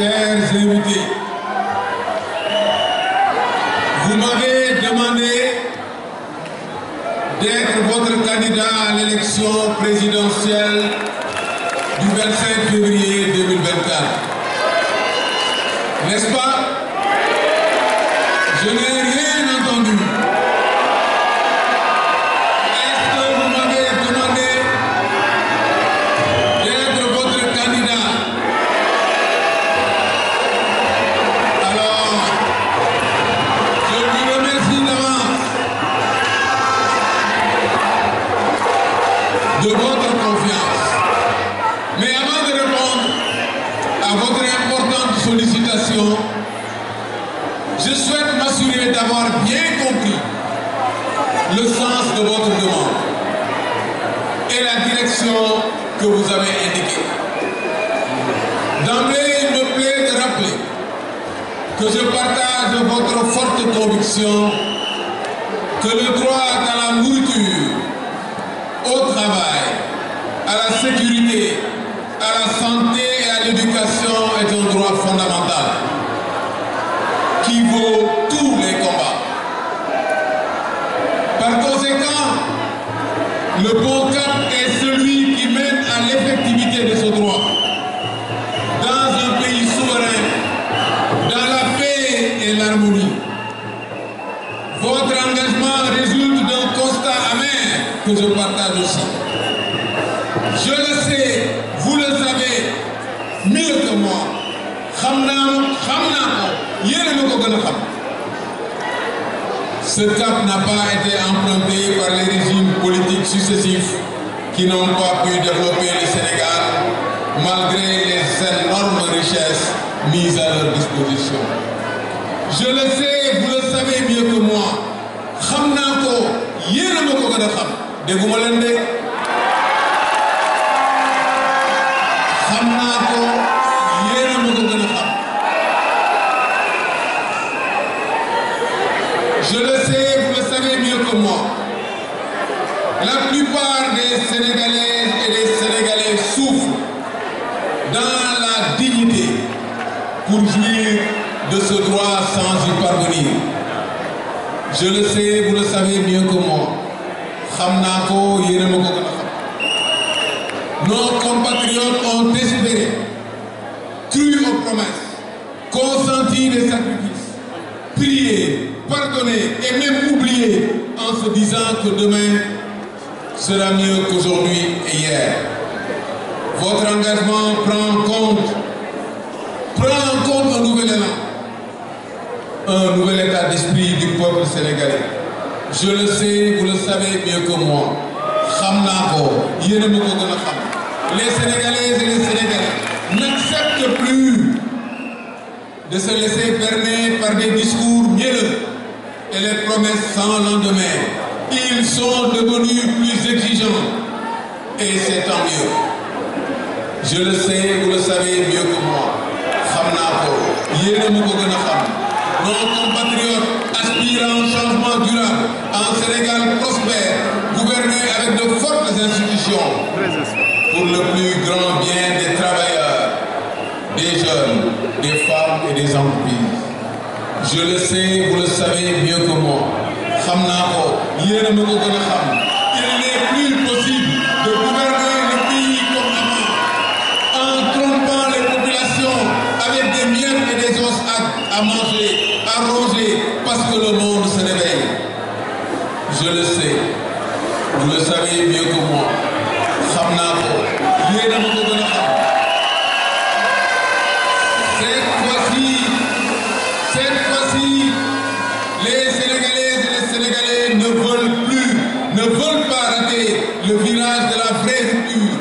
chers invités, vous m'avez demandé d'être votre candidat à l'élection présidentielle du 25 février 2024. N'est-ce pas? Je n'ai rien entendu. Est-ce que vous m'avez demandé d'être votre candidat? Alors, je vous remercie d'avance de votre confiance. Mais avant de répondre à votre importante sollicitation, je souhaite m'assurer d'avoir bien compris le sens de votre demande et la direction que vous avez indiquée. D'emblée, il me plaît de rappeler que je partage votre forte conviction que le droit à la nourriture, au travail, à la sécurité, à la santé et à l'éducation est un droit fondamental qui vaut tous les combats. Par conséquent, le bon cap est celui qui mène à l'effectivité de ce droit dans un pays souverain, dans la paix et l'harmonie. Votre engagement résulte d'un constat amer que je partage aussi. Je le sais, vous le savez mieux que moi. Ce cap n'a pas été emprunté par les régimes politiques successifs qui n'ont pas pu développer le Sénégal malgré les énormes richesses mises à leur disposition. Je le sais, vous le savez mieux que moi. Je le sais, vous le savez mieux que moi. La plupart des Sénégalaises et des Sénégalais souffrent dans la dignité pour jouir de ce droit sans y parvenir. Je le sais, vous le savez mieux que moi. Nos compatriotes ont espéré, cru aux promesses, consenti des sacrifices, prié, pardonné et même oublié en se disant que demain sera mieux qu'aujourd'hui et hier. Votre engagement prend en compte un nouvel élan, un nouvel état d'esprit du peuple sénégalais. Je le sais, vous le savez mieux que moi. Les Sénégalaises et les Sénégalais n'acceptent plus de se laisser berner par des discours mielleux et les promesses sans lendemain. Ils sont devenus plus exigeants et c'est tant mieux. Je le sais, vous le savez mieux que moi. Nos compatriotes aspirent à un changement durable, à un Sénégal prospère, gouverné avec de fortes institutions pour le plus grand bien des travailleurs, des jeunes, des femmes et des entreprises. Je le sais, vous le savez mieux que moi. Il n'est plus possible de gouverner le pays comme avant, en trompant les populations avec des miettes et des os à manger, à ronger, parce que le monde se réveille. Je le sais, vous le savez mieux que moi. Cette fois-ci, les Sénégalaises et les Sénégalais ne veulent pas rater le virage de la vraie rupture.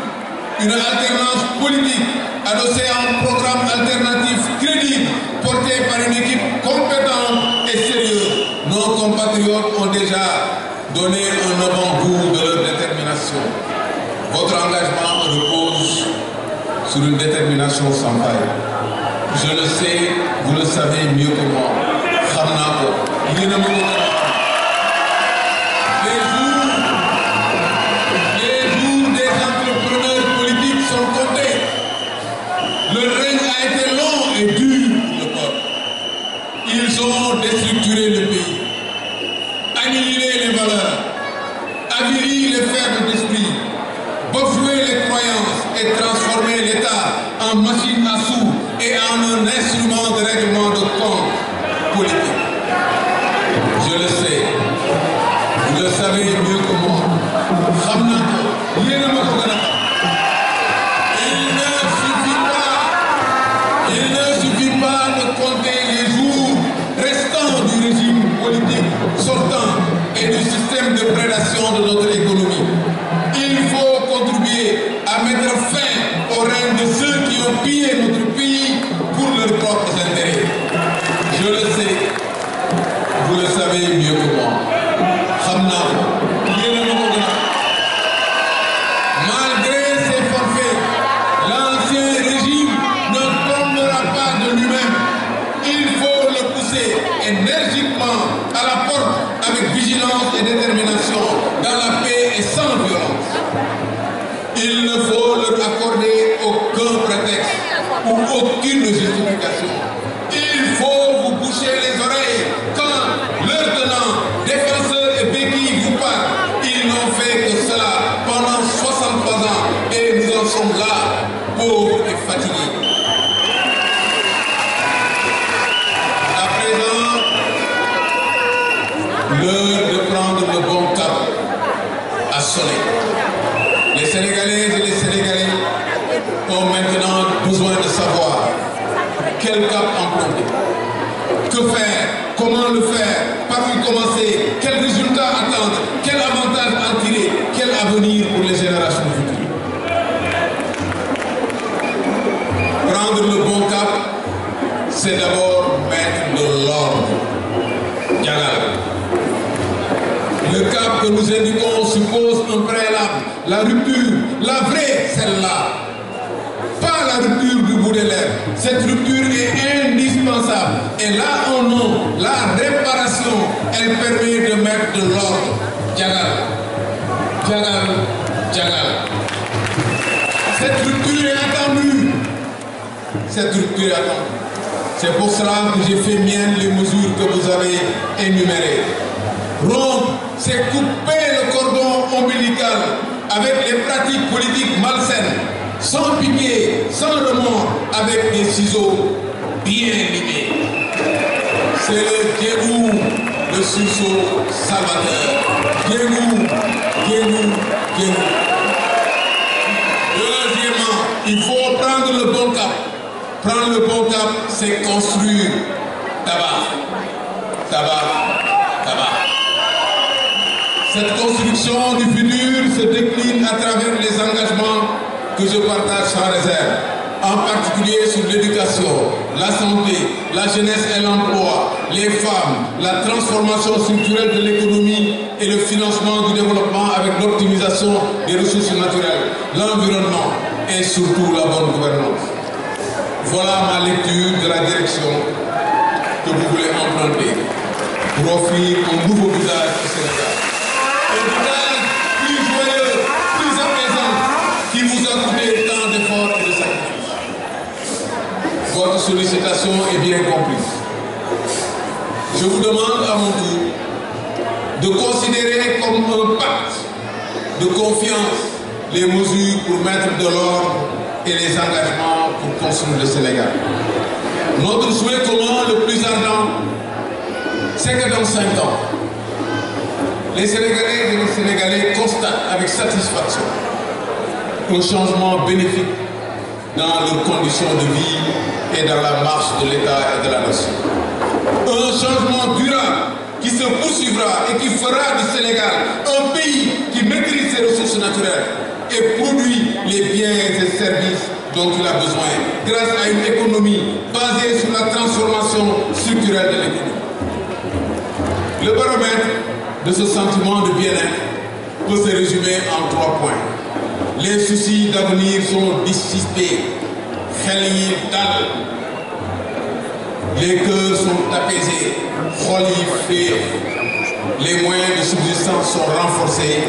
Une alternance politique adossée à un programme alternatif crédible, porté par une équipe compétente et sérieuse. Nos compatriotes ont déjà donné un avant-goût de leur détermination. Votre engagement repose sur une détermination sans faille. Je le sais, vous le savez mieux que moi. Les jours des entrepreneurs politiques sont comptés. Le règne a été long et avilir les faibles d'esprit, bafouer les croyances et transformer l'État en machine à sous et en un instrument de règlement de compte politique. Je le sais, vous le savez mieux que moi. Il ne suffit pas de compter les jours restants du régime politique sortant et du système de prédation de notre économie. Il faut contribuer à mettre fin au règne de ceux qui ont pillé notre pays pour leurs propres intérêts. Je le sais, vous le savez mieux que moi. Malgré ces forfaits, l'ancien régime ne tombera pas de lui-même. Il faut le pousser énergiquement à la porte avec vigilance et détermination, dans la paix et sans violence. Il ne faut leur accorder aucun prétexte ou aucune justification. Il faut vous boucher les oreilles quand leur tenant, défenseurs et béquilles vous parlent. Ils n'ont fait que cela pendant 63 ans et nous en sommes là, pauvres et fatigués. À présent, l'heure de prendre le bon cap a sonné. Les Sénégalaises et les Sénégalais ont maintenant besoin de savoir quel cap emprunter, que faire, comment le faire, par où commencer, quel résultat attendre, quel avantage en tirer, quel avenir pour les générations futures. Prendre le bon cap, c'est d'abord mettre de l'ordre. Diagal. Le cap que nous indiquons suppose un préalable, la rupture, la vraie, celle-là. Pas la rupture du bout des lèvres. Cette rupture est indispensable. Et là, en nom, la réparation, elle permet de mettre de l'ordre. Diagal. Diagal. Diagal. Cette rupture est attendue. Cette rupture est attendue. C'est pour cela que j'ai fait mienne les mesures que vous avez énumérées. Rompre, c'est couper le cordon ombilical avec les pratiques politiques malsaines, sans pitié, sans remords, avec des ciseaux bien limés. C'est le dégoût, le sursaut salvateur. Dégoût, dégoût, dégoût. Deuxièmement, il faut prendre le bon cap. Prendre le bon cap, c'est construire. Tabac, tabac, tabac. Cette construction du futur se décline à travers les engagements que je partage sans réserve, en particulier sur l'éducation, la santé, la jeunesse et l'emploi, les femmes, la transformation structurelle de l'économie et le financement du développement avec l'optimisation des ressources naturelles, l'environnement et surtout la bonne gouvernance. Voilà ma lecture de la direction que vous voulez emprunter pour offrir un nouveau visage au Sénégal. Un visage plus joyeux, plus apaisant, qui vous a coûté tant d'efforts et de sacrifices. Votre sollicitation est bien comprise. Je vous demande à mon tour de considérer comme un pacte de confiance les mesures pour mettre de l'ordre et les engagements pour construire le Sénégal. Notre souhait commun le plus ardent, c'est que dans 5 ans, les Sénégalais et les Sénégalais constatent avec satisfaction un changement bénéfique dans leurs conditions de vie et dans la marche de l'État et de la nation. Un changement durable qui se poursuivra et qui fera du Sénégal un pays qui maîtrise ses ressources naturelles et produit les biens et services dont il a besoin grâce à une économie basée sur la transformation structurelle de l'économie. Le baromètre de ce sentiment de bien-être peut se résumer en 3 points. Les soucis d'avenir sont dissipés, les cœurs sont apaisés, les moyens de subsistance sont renforcés,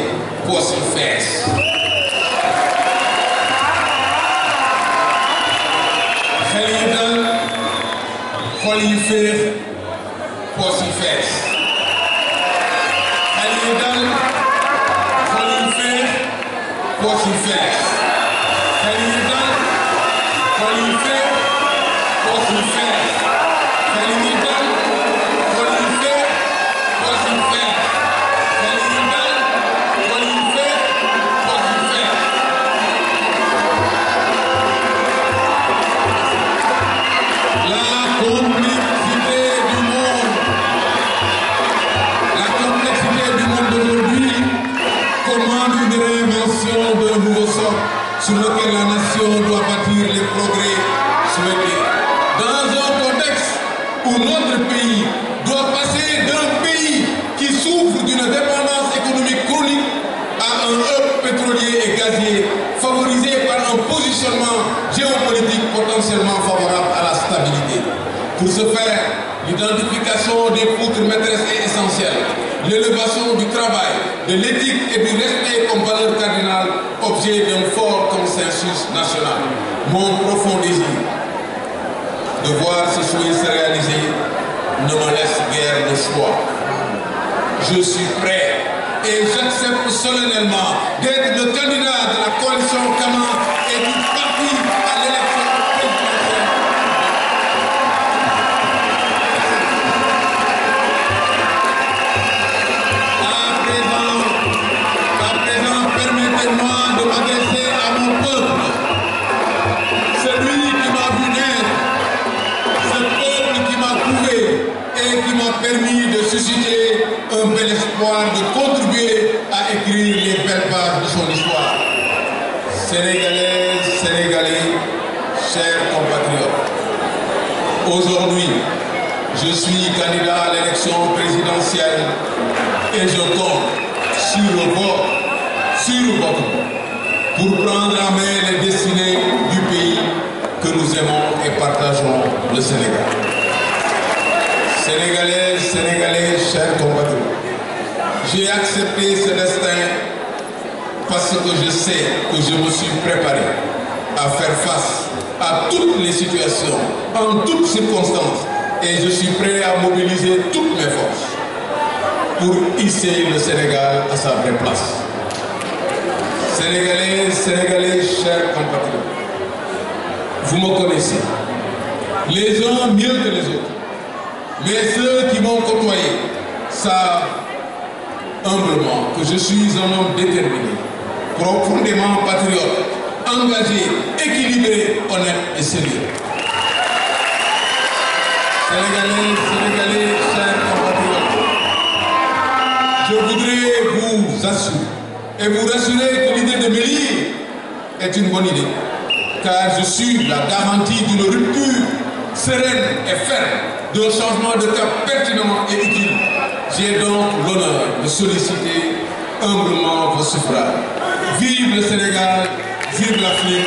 posso y faire. Félicitations, posso y faire, posso y faire. Félicitations, posso y faire, posso y faire. Félicitations, posso y faire, posso y faire. La complexité du monde d'aujourd'hui commande une réinvention d'un nouveau sort sur lequel la nation doit bâtir les progrès souhaités. Dans un contexte où notre pays doit passer d'un pays qui souffre d'une dépendance économique chronique à un hub pétrolier et gazier favorisé par un positionnement géopolitique potentiellement favorable à la stabilité. Pour ce faire, l'identification des poutres maîtresses est essentielle. L'élévation du travail, de l'éthique et du respect comme valeur cardinale, objet d'un fort consensus national. Mon profond désir de voir ce souhait se réaliser ne me laisse guère de choix. Je suis prêt et j'accepte solennellement d'être le candidat de la coalition Kama et du parti à l'élection présidentielle. À présent, permettez-moi de m'adresser à mon peuple, celui qui m'a vu naître, ce peuple qui m'a trouvé et qui m'a permis de susciter un bel espoir de contribuer à écrire les belles pages de son histoire. Sénégalaises, Sénégalais, chers compatriotes, aujourd'hui, je suis candidat à l'élection présidentielle et je compte sur le vote, pour prendre en main les destinées du pays que nous aimons et partageons, le Sénégal. Sénégalaises, Sénégalais, chers compatriotes, j'ai accepté ce destin parce que je sais que je me suis préparé à faire face à toutes les situations, en toutes circonstances, et je suis prêt à mobiliser toutes mes forces pour hisser le Sénégal à sa vraie place. Sénégalais, Sénégalais, chers compatriotes, vous me connaissez, les uns mieux que les autres, mais ceux qui m'ont côtoyé savent humblement que je suis un homme déterminé, profondément patriote, engagé, équilibré, honnête et sérieux. Sénégalais, Sénégalais, chers compatriotes, je voudrais vous assurer et vous rassurer que l'idée de m'élire est une bonne idée, car je suis la garantie d'une rupture sereine et ferme, d'un changement de cap pertinemment et utile. J'ai donc l'honneur de solliciter humblement vos suffrages. Vive le Sénégal, vive l'Afrique.